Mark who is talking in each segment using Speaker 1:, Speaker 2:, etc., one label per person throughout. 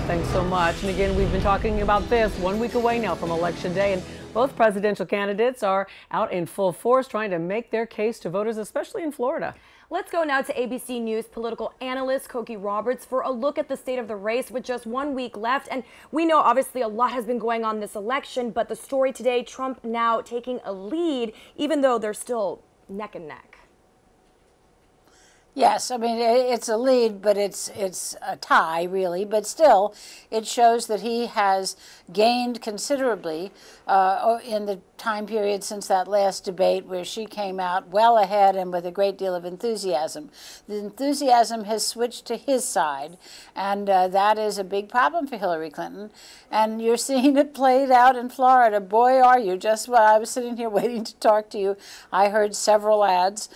Speaker 1: Thanks so much. And again, we've been talking about this 1 week away now from Election Day, and both presidential candidates are out in full force trying to make their case to voters, especially in Florida.
Speaker 2: Let's go now to ABC News political analyst Cokie Roberts for a look at the state of the race with just 1 week left. And we know obviously a lot has been going on this election, but the story today, Trump now taking a lead, even though they're still neck and neck.
Speaker 3: Yes, I mean, it's a lead, but it's a tie, really. But still, it shows that he has gained considerably in the time period since that last debate where she came out well ahead and with a great deal of enthusiasm. The enthusiasm has switched to his side, and that is a big problem for Hillary Clinton. And you're seeing it played out in Florida. Boy, are you. Just while I was sitting here waiting to talk to you, I heard several ads.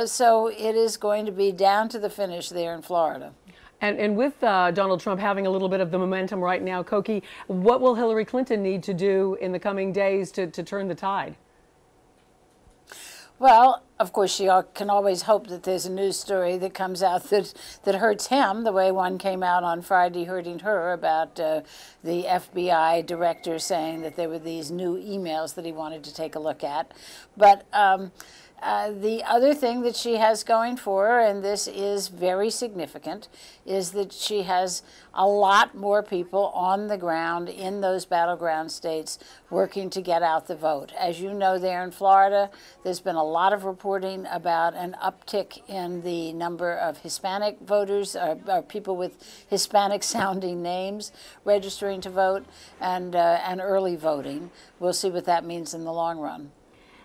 Speaker 3: So it is going to be down to the finish there in Florida.
Speaker 1: And with Donald Trump having a little bit of the momentum right now, Cokie, what will Hillary Clinton need to do in the coming days to turn the tide?
Speaker 3: Well, of course, she can always hope that there's a news story that comes out that hurts him, the way one came out on Friday hurting her about the FBI director saying that there were these new emails that he wanted to take a look at. But the other thing that she has going for her, and this is very significant, is that she has a lot more people on the ground in those battleground states working to get out the vote. As you know, there in Florida, there's been a lot of reporting about an uptick in the number of Hispanic voters, or people with Hispanic-sounding names registering to vote, and early voting. We'll see what that means in the long run.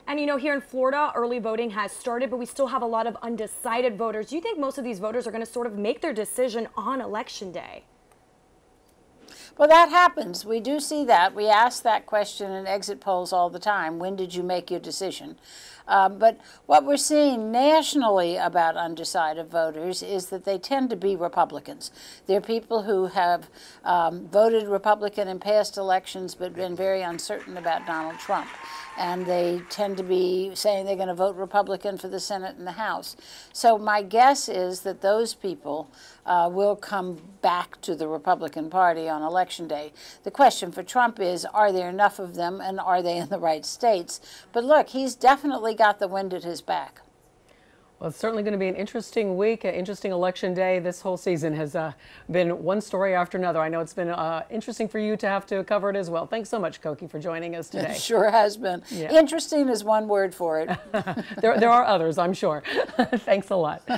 Speaker 2: And you know, here in Florida, early voting has started, but we still have a lot of undecided voters. Do you think most of these voters are going to sort of make their decision on Election Day?
Speaker 3: Well, that happens. We do see that. We ask that question in exit polls all the time. When did you make your decision? But what we're seeing nationally about undecided voters is that they tend to be Republicans. They're people who have voted Republican in past elections but been very uncertain about Donald Trump. And they tend to be saying they're going to vote Republican for the Senate and the House. So my guess is that those people will come back to the Republican Party on Election Day. The question for Trump is, are there enough of them, and are they in the right states? But look, he's definitely got the wind at his back.
Speaker 1: Well, it's certainly going to be an interesting week, an interesting election day. This whole season has been one story after another. I know it's been interesting for you to have to cover it as well. Thanks so much, Cokie, for joining us today.
Speaker 3: It sure has been. Yeah. Interesting is one word for it.
Speaker 1: There are others, I'm sure. Thanks a lot.